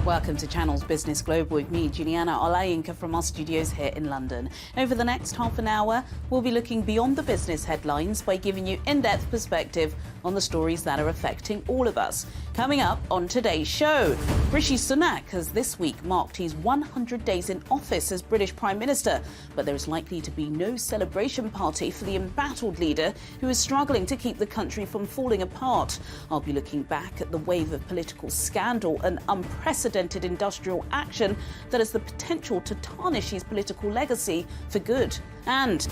Welcome to Channel's Business Global with me, Juliana Olayinka, from our studios here in London. Over the next half an hour, we'll be looking beyond the business headlines by giving you in-depth perspective on the stories that are affecting all of us. Coming up on today's show, Rishi Sunak has this week marked his 100 days in office as British Prime Minister, but there is likely to be no celebration party for the embattled leader who is struggling to keep the country from falling apart. I'll be looking back at the wave of political scandal and unprecedented industrial action that has the potential to tarnish his political legacy for good. And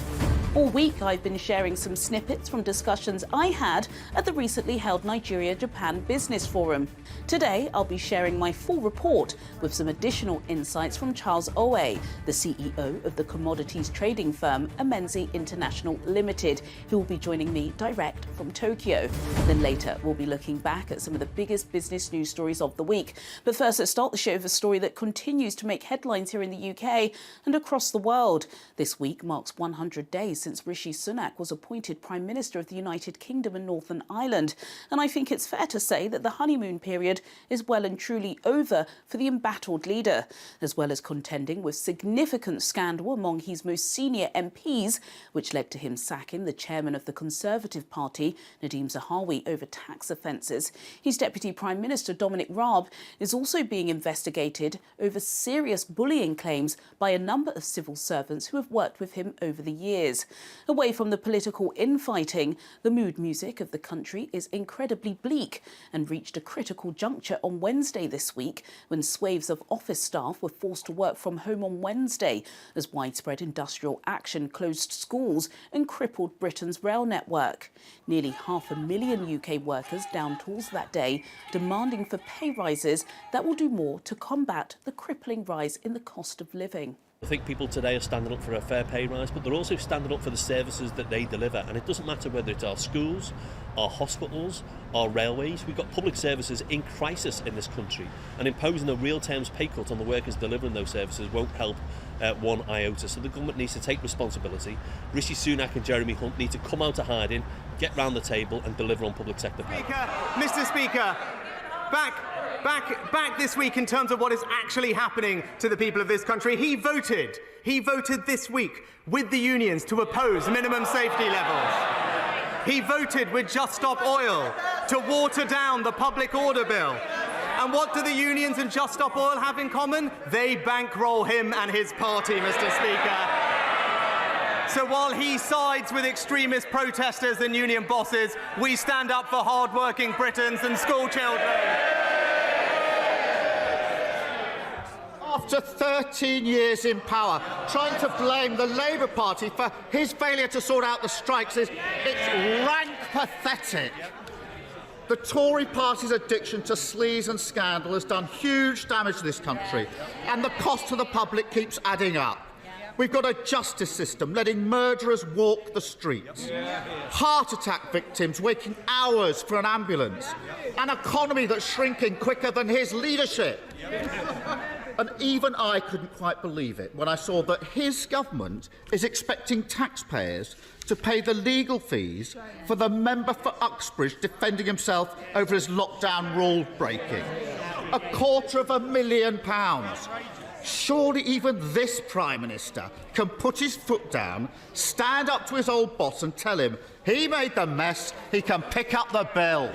all week I've been sharing some snippets from discussions I had at the recently held Nigeria-Japan Business Forum. Today I'll be sharing my full report with some additional insights from Charles Owe, the CEO of the commodities trading firm Amenzi International Limited, who will be joining me direct from Tokyo. Then later we'll be looking back at some of the biggest business news stories of the week. But first, let's start the show with a story that continues to make headlines here in the UK and across the world. This week marks 100 days since Rishi Sunak was appointed Prime Minister of the United Kingdom and Northern Ireland. And I think it's fair to say that the honeymoon period is well and truly over for the embattled leader, as well as contending with significant scandal among his most senior MPs, which led to him sacking the chairman of the Conservative Party, Nadeem Zahawi, over tax offences. His Deputy Prime Minister, Dominic Raab, is also being investigated over serious bullying claims by a number of civil servants who have worked with him over the years. Away from the political infighting, the mood music of the country is incredibly bleak and reached a critical juncture on Wednesday this week when swathes of office staff were forced to work from home on Wednesday as widespread industrial action closed schools and crippled Britain's rail network. Nearly 500,000 UK workers downed tools that day, demanding for pay rises that will do more to combat the crippling rise in the cost of living. I think people today are standing up for a fair pay rise, but they're also standing up for the services that they deliver. And it doesn't matter whether it's our schools, our hospitals, our railways. We've got public services in crisis in this country, and imposing a real terms pay cut on the workers delivering those services won't help one iota. So the government needs to take responsibility. Rishi Sunak and Jeremy Hunt need to come out of hiding, get round the table and deliver on public sector pay. Mr. Speaker, back this week in terms of what is actually happening to the people of this country. He voted this week with the unions to oppose minimum safety levels. He voted with Just Stop Oil to water down the public order bill. And what do the unions and Just Stop Oil have in common? They bankroll him and his party, Mr. Speaker. So while he sides with extremist protesters and union bosses, we stand up for hard-working Britons and school children. After 13 years in power, trying to blame the Labour Party for his failure to sort out the strikes it's rank pathetic. The Tory party's addiction to sleaze and scandal has done huge damage to this country, and the cost to the public keeps adding up. We've got a justice system letting murderers walk the streets, heart attack victims waiting hours for an ambulance, an economy that's shrinking quicker than his leadership. And even I couldn't quite believe it when I saw that his government is expecting taxpayers to pay the legal fees for the member for Uxbridge defending himself over his lockdown rule breaking. £250,000. Surely even this Prime Minister can put his foot down, stand up to his old boss and tell him he made the mess, he can pick up the bill.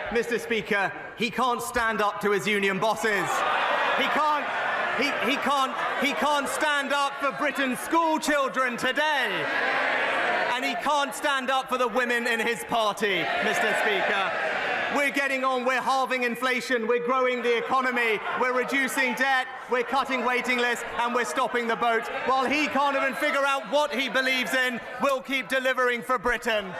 Mr. Speaker, he can't stand up to his union bosses. He can't stand up for Britain's school children today. And he can't stand up for the women in his party, Mr. Speaker. We're getting on, we're halving inflation, we're growing the economy, we're reducing debt, we're cutting waiting lists, and we're stopping the boat. While he can't even figure out what he believes in, we'll keep delivering for Britain.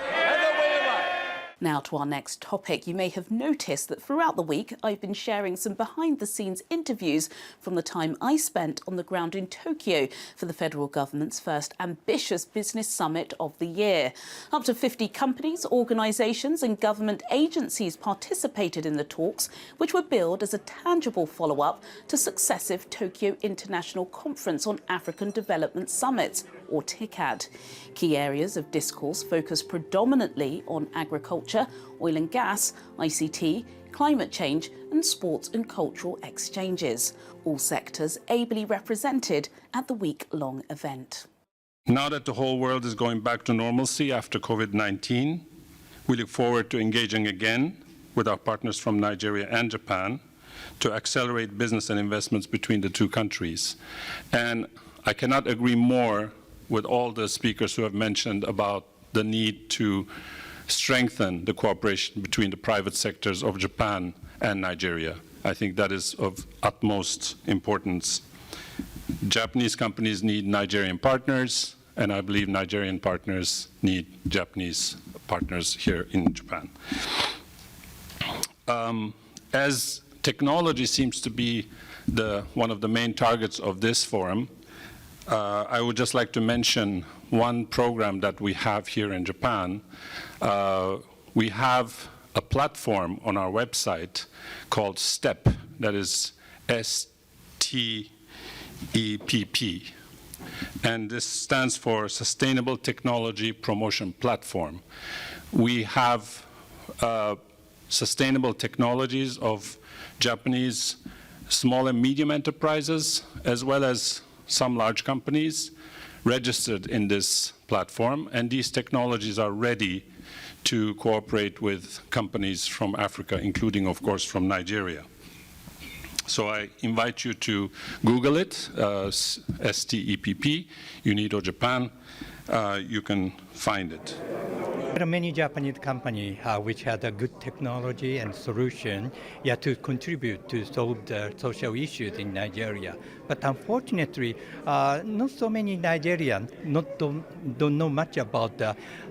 Now to our next topic. You may have noticed that throughout the week I've been sharing some behind-the-scenes interviews from the time I spent on the ground in Tokyo for the federal government's first ambitious business summit of the year. Up to 50 companies, organisations and government agencies participated in the talks, which were billed as a tangible follow-up to successive Tokyo International Conference on African Development Summits. or TICAD. Key areas of discourse focus predominantly on agriculture, oil and gas, ICT, climate change and sports and cultural exchanges, all sectors ably represented at the week-long event. Now that the whole world is going back to normalcy after COVID-19, we look forward to engaging again with our partners from Nigeria and Japan to accelerate business and investments between the two countries. And I cannot agree more with all the speakers who have mentioned about the need to strengthen the cooperation between the private sectors of Japan and Nigeria. I think that is of utmost importance. Japanese companies need Nigerian partners, and I believe Nigerian partners need Japanese partners here in Japan. As technology seems to be one of the main targets of this forum, I would just like to mention one program that we have here in Japan. We have a platform on our website called STEP, that is STEPP. And this stands for Sustainable Technology Promotion Platform. We have sustainable technologies of Japanese small and medium enterprises, as well as some large companies registered in this platform, and these technologies are ready to cooperate with companies from Africa, including, of course, from Nigeria. So I invite you to Google it, STEPP, UNIDO Japan. You can find it. There are many Japanese companies which had a good technology and solution to contribute to solve the social issues in Nigeria. But unfortunately, not so many Nigerians don't know much about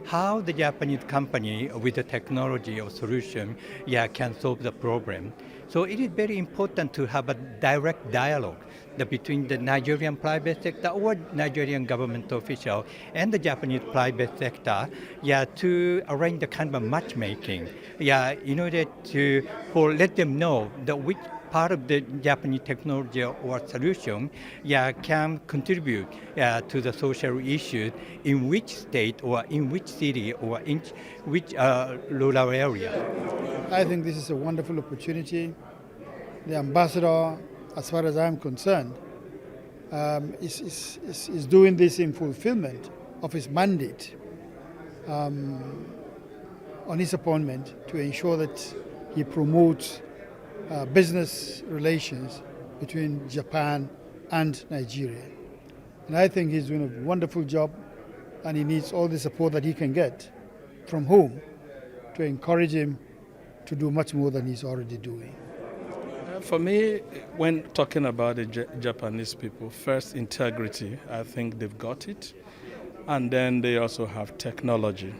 how the Japanese company with the technology or solution can solve the problem. So it is very important to have a direct dialogue between the Nigerian private sector or Nigerian government official and the Japanese private sector, to arrange the kind of matchmaking, in order to let them know which part of the Japanese technology or solution can contribute to the social issues in which state or in which city or in which rural area. I think this is a wonderful opportunity. The ambassador, as far as I'm concerned, is doing this in fulfillment of his mandate on his appointment to ensure that he promotes business relations between Japan and Nigeria. And I think he's doing a wonderful job, and he needs all the support that he can get from home to encourage him to do much more than he's already doing. For me, when talking about the Japanese people, first integrity, I think they've got it. And then they also have technology,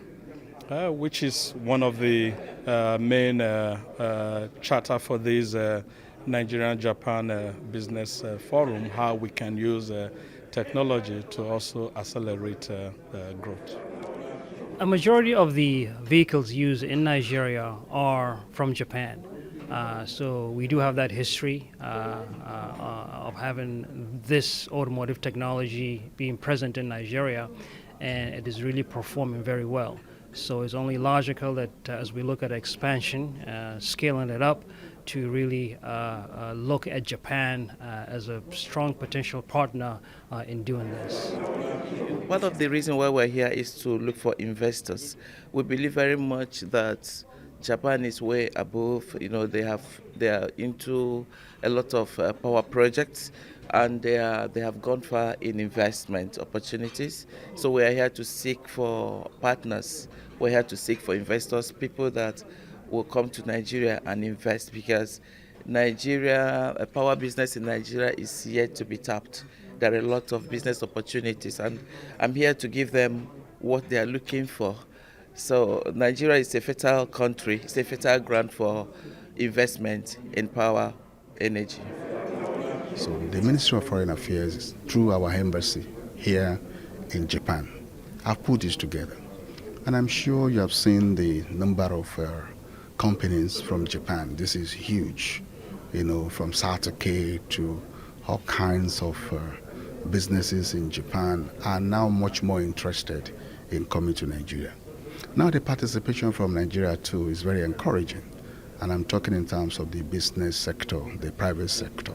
which is one of the main charter for this NigeriaJapan Business Forum, how we can use technology to also accelerate growth. A majority of the vehicles used in Nigeria are from Japan. So we do have that history of having this automotive technology being present in Nigeria, and it is really performing very well. So it's only logical that as we look at expansion, scaling it up, to really look at Japan as a strong potential partner in doing this. One of the reasons why we're here is to look for investors. We believe very much that Japan is way above. They are into a lot of power projects, and they have gone far in investment opportunities. So we are here to seek for partners. We're here to seek for investors, people that will come to Nigeria and invest, because a power business in Nigeria is yet to be tapped. There are a lot of business opportunities, and I'm here to give them what they are looking for. So Nigeria is a fertile country. It's a fertile ground for investment in power energy. So the Ministry of Foreign Affairs, through our embassy here in Japan, have put this together. And I'm sure you have seen the number of companies from Japan. This is huge, from Satake to all kinds of businesses in Japan are now much more interested in coming to Nigeria. Now the participation from Nigeria too is very encouraging, and I'm talking in terms of the business sector, the private sector.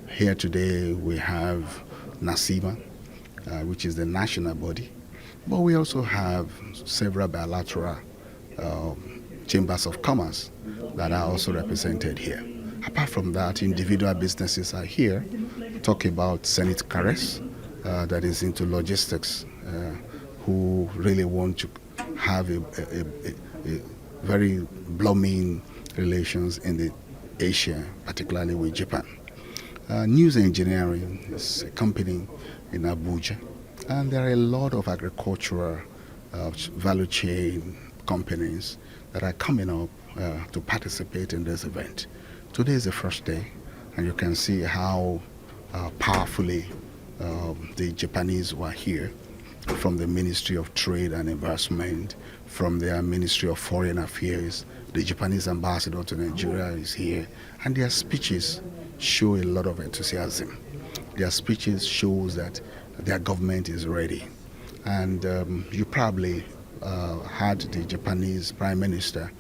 Here today we have NACIMA, which is the national body, but we also have several bilateral chambers of commerce that are also represented here. Apart from that, individual businesses are here. Talk about Senate Caress, that is into logistics, who really want to have a very blooming relations in the Asia, particularly with Japan. News Engineering is a company in Abuja, and there are a lot of agricultural value chain companies that are coming up to participate in this event. Today is the first day, and you can see how powerfully the Japanese were here, from the Ministry of Trade and Investment, from their Ministry of Foreign Affairs. The Japanese ambassador to Nigeria is here, and their speeches show a lot of enthusiasm. Their speeches shows that their government is ready. And you probably had the Japanese Prime Minister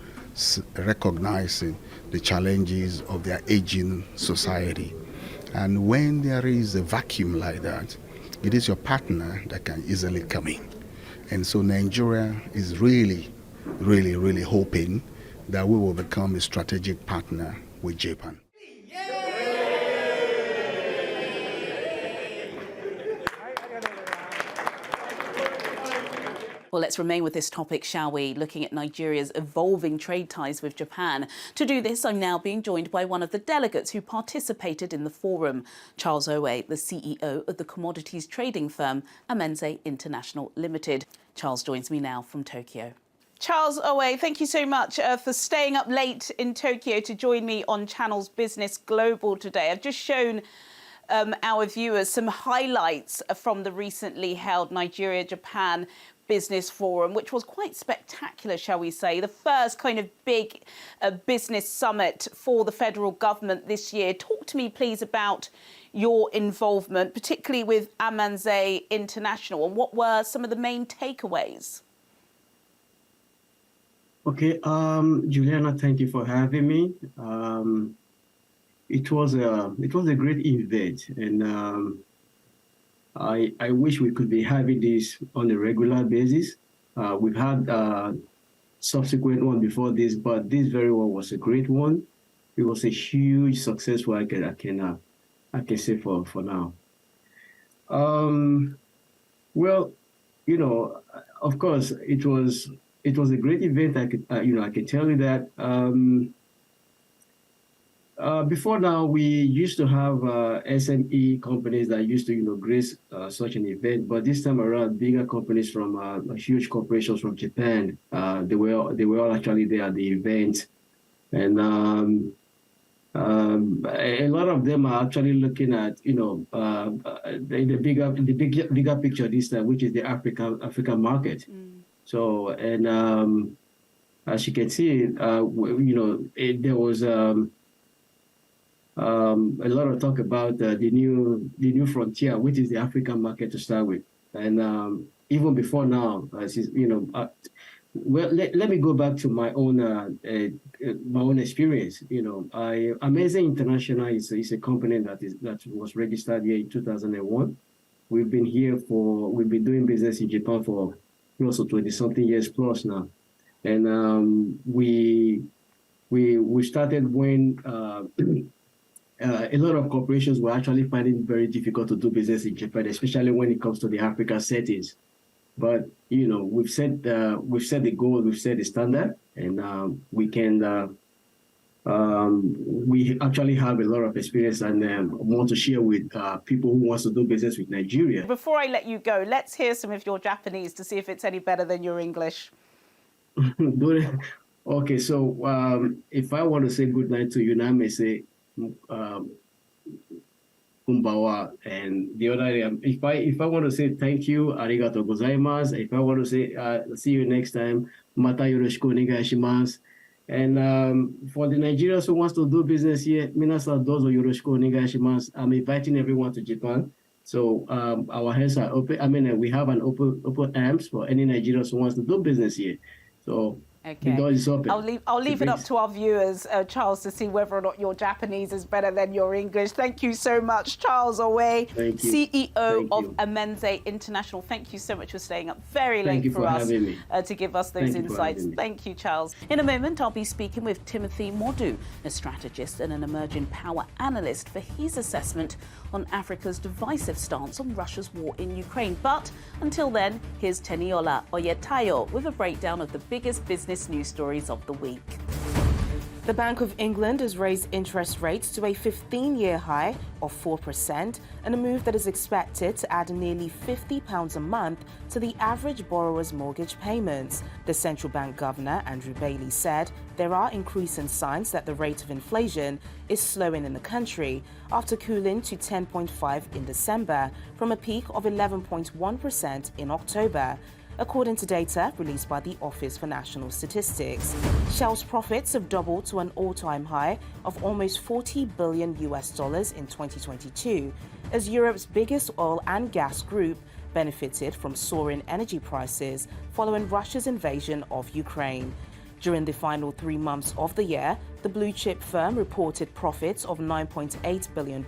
recognizing the challenges of their aging society. And when there is a vacuum like that, it is your partner that can easily come in. And so Nigeria is really hoping that we will become a strategic partner with Japan. Well, let's remain with this topic, shall we? Looking at Nigeria's evolving trade ties with Japan. To do this, I'm now being joined by one of the delegates who participated in the forum, Charles Owe, the CEO of the commodities trading firm Amenze International Limited. Charles joins me now from Tokyo. Charles Owe, thank you so much for staying up late in Tokyo to join me on Channel's Business Global today. I've just shown our viewers some highlights from the recently held Nigeria-Japan Business Forum, which was quite spectacular, shall we say, the first kind of big business summit for the federal government this year. Talk to me, please, about your involvement, particularly with Amenze International, and what were some of the main takeaways? Okay, Juliana, thank you for having me. It was a great event, and I wish we could be having this on a regular basis. We've had subsequent one before this, but this very one was a great one. It was a huge success. I can say for now. Well, you know, of course, it was a great event. I can tell you that. Before now, we used to have SME companies that used to, grace such an event. But this time around, bigger companies from huge corporations from Japan, they were all actually there at the event, and a lot of them are actually looking at, the bigger picture this time, which is the African market. So, and as you can see, there was a lot of talk about the new frontier, which is the African market to start with. And even before now, well, let me go back to my own experience. Amenze International is a company that was registered here in 2001. We've been doing business in Japan for close to 20-something years plus now, and we started when a lot of corporations were actually finding it very difficult to do business in Japan, especially when it comes to the African settings. But we've set the goal, we've set the standard, and we actually have a lot of experience and want to share with people who wants to do business with Nigeria. Before I let you go, let's hear some of your Japanese to see if it's any better than your English. Okay, so if I want to say good night to you now, I may say kumbawa, and the other if I want to say thank you, arigato gozaimasu. If I want to say see you next time, mata yoroshiku onegai shimasu. And for the Nigerians who wants to do business here, minasan dozo yoroshiku onegai shimasu. I'm inviting everyone to Japan. So our heads are open. I mean, we have an open arms for any Nigerians who wants to do business here. So the door is open. I'll leave it up to our viewers, Charles, to see whether or not your Japanese is better than your English. Thank you so much, Charles Owe, CEO of Amenze International. Thank you so much for staying up very late for us to give us those insights. Thank you, Charles. In a moment, I'll be speaking with Timothy Modu, a strategist and an emerging power analyst, for his assessment on Africa's divisive stance on Russia's war in Ukraine. But until then, here's Teniola Oyetayo with a breakdown of the biggest business news stories of the week. The Bank of England has raised interest rates to a 15-year high of 4%, and a move that is expected to add nearly £50 a month to the average borrower's mortgage payments. The central bank governor, Andrew Bailey, said there are increasing signs that the rate of inflation is slowing in the country after cooling to 10.5% in December from a peak of 11.1% in October. According to data released by the Office for National Statistics, Shell's profits have doubled to an all-time high of almost $40 billion in 2022, as Europe's biggest oil and gas group benefited from soaring energy prices following Russia's invasion of Ukraine. During the final 3 months of the year, the blue-chip firm reported profits of $9.8 billion,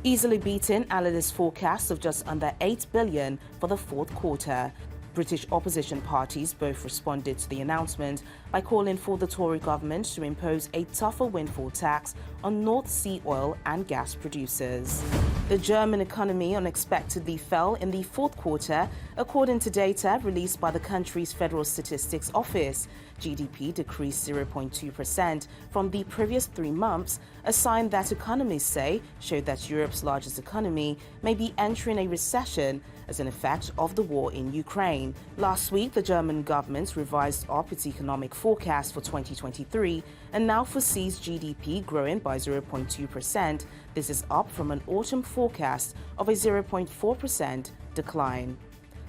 easily beating analysts' forecasts of just under $8 billion for the fourth quarter. British opposition parties both responded to the announcement by calling for the Tory government to impose a tougher windfall tax on North Sea oil and gas producers. The German economy unexpectedly fell in the fourth quarter, according to data released by the country's Federal Statistics Office. GDP decreased 0.2% from the previous 3 months, a sign that economists say showed that Europe's largest economy may be entering a recession as an effect of the war in Ukraine. Last week, the German government revised up its economic forecast for 2023 and now foresees GDP growing by 0.2%. This is up from an autumn forecast of a 0.4% decline.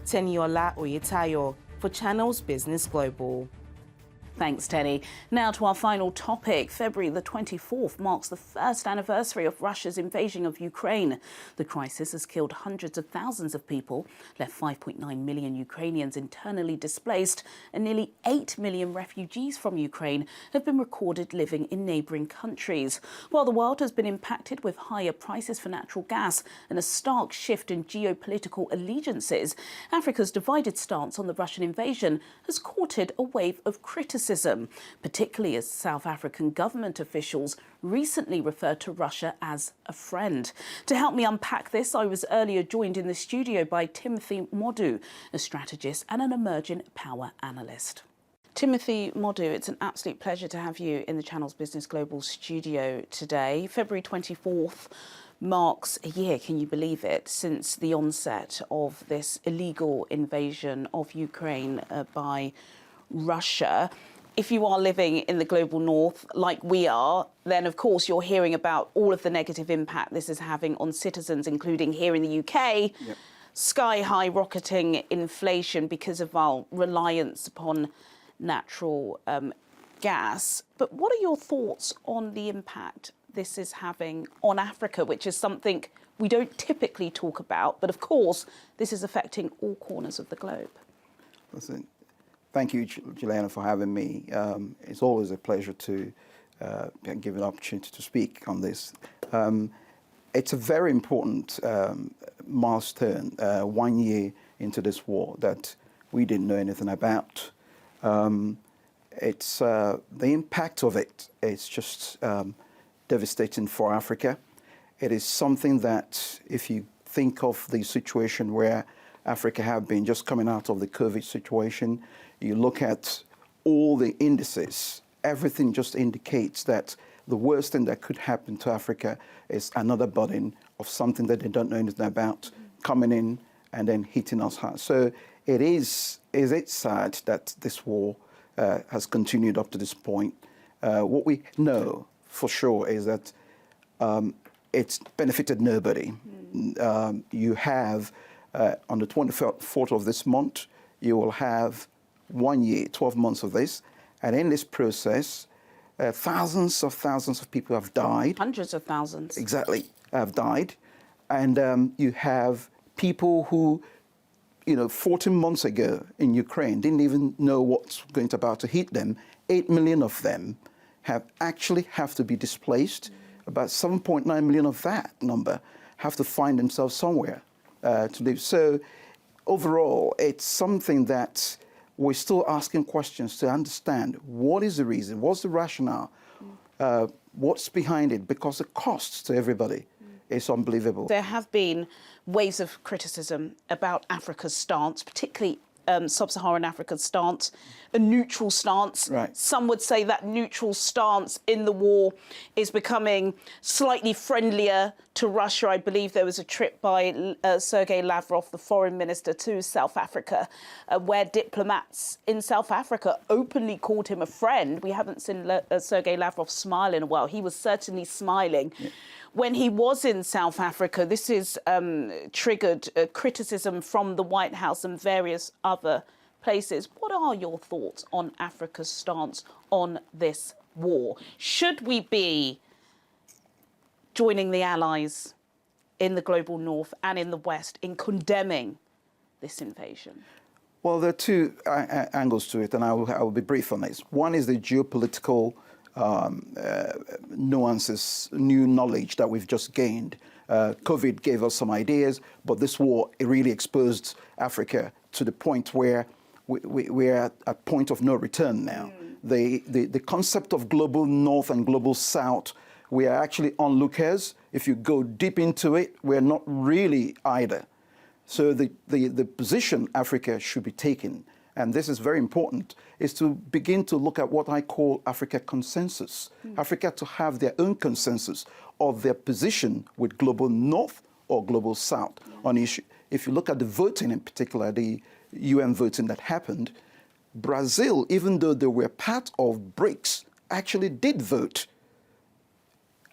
Teniola Oyetayo for Channels Business Global. Thanks, Tenny. Now to our final topic. February the 24th marks the first anniversary of Russia's invasion of Ukraine. The crisis has killed hundreds of thousands of people, left 5.9 million Ukrainians internally displaced, and nearly 8 million refugees from Ukraine have been recorded living in neighbouring countries. While the world has been impacted with higher prices for natural gas and a stark shift in geopolitical allegiances, Africa's divided stance on the Russian invasion has courted a wave of criticism, particularly as South African government officials recently referred to Russia as a friend. To help me unpack this, I was earlier joined in the studio by Timothy Modu, a strategist and an emerging power analyst. Timothy Modu, it's an absolute pleasure to have you in the Channels Business Global studio today. February 24th marks a year, can you believe it, since the onset of this illegal invasion of Ukraine by Russia. If you are living in the global north, like we are, then of course you're hearing about all of the negative impact this is having on citizens, including here in the UK. Yep. Sky-high rocketing inflation because of our reliance upon natural gas. But what are your thoughts on the impact this is having on Africa, which is something we don't typically talk about, but of course this is affecting all corners of the globe? Listen. Thank you, Juliana, for having me. It's always a pleasure to give an opportunity to speak on this. It's a very important milestone, 1 year into this war that we didn't know anything about. It's the impact of it is just devastating for Africa. It is something that, if you think of the situation where Africa have been just coming out of the COVID situation, you look at all the indices, everything just indicates that the worst thing that could happen to Africa is another burden of something that they don't know anything about coming in and then hitting us hard. So it's sad that this war has continued up to this point. What we know for sure is that it's benefited nobody. You have, on the 24th of this month, you will have 1 year, 12 months of this. And in this process, thousands of people have died. Hundreds of thousands. Exactly, have died. And you have people who, 14 months ago in Ukraine didn't even know what's about to hit them. 8 million of them have to be displaced. About 7.9 million of that number have to find themselves somewhere to live. So overall, it's something that we're still asking questions to understand what is the reason, what's the rationale, what's behind it, because the costs to everybody is unbelievable. There have been waves of criticism about Africa's stance, particularly sub-Saharan Africa's stance, a neutral stance. Right. Some would say that neutral stance in the war is becoming slightly friendlier to Russia. I believe there was a trip by Sergei Lavrov, the foreign minister, to South Africa, where diplomats in South Africa openly called him a friend. We haven't seen Sergei Lavrov smile in a while. He was certainly smiling. Yeah. When he was in South Africa, this has triggered criticism from the White House and various other places. What are your thoughts on Africa's stance on this war? Should we be joining the allies in the global north and in the west in condemning this invasion? Well, there are two angles to it, and I will be brief on this. One is the geopolitical nuances, new knowledge that we've just gained. COVID gave us some ideas, but this war, it really exposed Africa to the point where we're at a point of no return now. The concept of global north and global south, we are actually onlookers. If you go deep into it, we're not really either. So the position Africa should be taking, and this is very important, is to begin to look at what I call Africa consensus. Africa to have their own consensus of their position with global north or global south on issue. If you look at the voting in particular, the UN voting that happened, Brazil, even though they were part of BRICS, actually did vote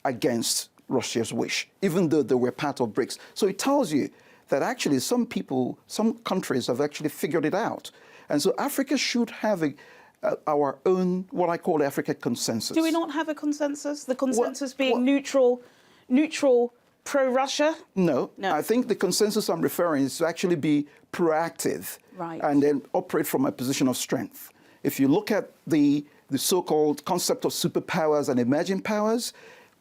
against Russia's wish, even though they were part of BRICS. So it tells you that actually some people, some countries have actually figured it out. And so Africa should have our own, what I call Africa consensus. Do we not have a consensus? The consensus being neutral, pro-Russia? No. I think the consensus I'm referring is to actually be proactive, right, and then operate from a position of strength. If you look at the so-called concept of superpowers and emerging powers,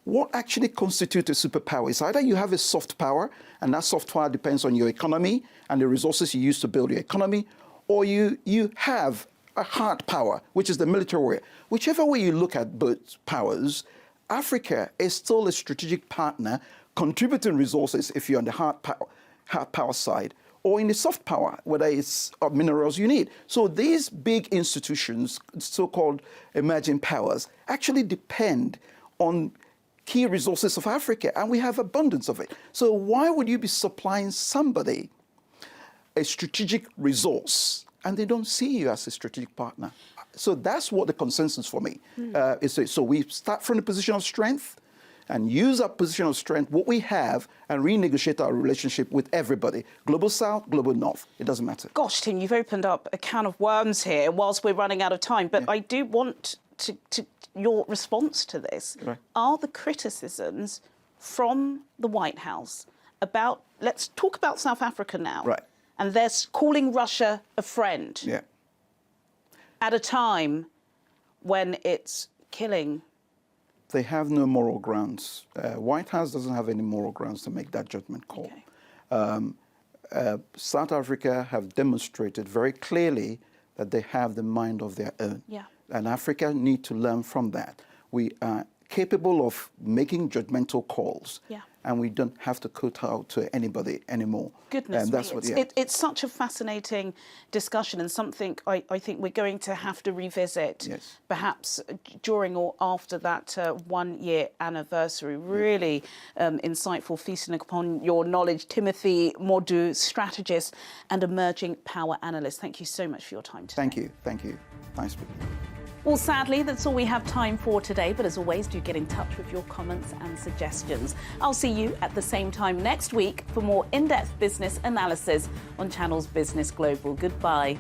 what actually constitutes a superpower is either you have a soft power, and that soft power depends on your economy and the resources you use to build your economy, or you have a hard power, which is the military way. Whichever way you look at both powers, Africa is still a strategic partner, contributing resources if you're on the hard power side, or in the soft power, whether it's minerals you need. So these big institutions, so-called emerging powers, actually depend on key resources of Africa, and we have abundance of it. So why would you be supplying somebody a strategic resource and they don't see you as a strategic partner? So that's what the consensus for me is. So we start from the position of strength and use our position of strength, what we have, and renegotiate our relationship with everybody. Global South, global North, it doesn't matter. Gosh, Tim, you've opened up a can of worms here whilst we're running out of time, but I do want to your response to this. Right. Are the criticisms from the White House about, let's talk about South Africa now, right, and they're calling Russia a friend, yeah, at a time when it's killing? They have no moral grounds. White House doesn't have any moral grounds to make that judgment call. Okay. South Africa have demonstrated very clearly that they have the mind of their own. Yeah. And Africa need to learn from that. We are capable of making judgmental calls. Yeah. And we don't have to kowtow to anybody anymore. Goodness and that's me, it's such a fascinating discussion, and something I think we're going to have to revisit, yes, perhaps during or after that 1-year anniversary. Really insightful, feasting upon your knowledge. Timothy Modu, strategist and emerging power analyst. Thank you so much for your time today. Thank you. Thank you. Nice speaking. Well, sadly, that's all we have time for today. But as always, do get in touch with your comments and suggestions. I'll see you at the same time next week for more in-depth business analysis on Channel's Business Global. Goodbye.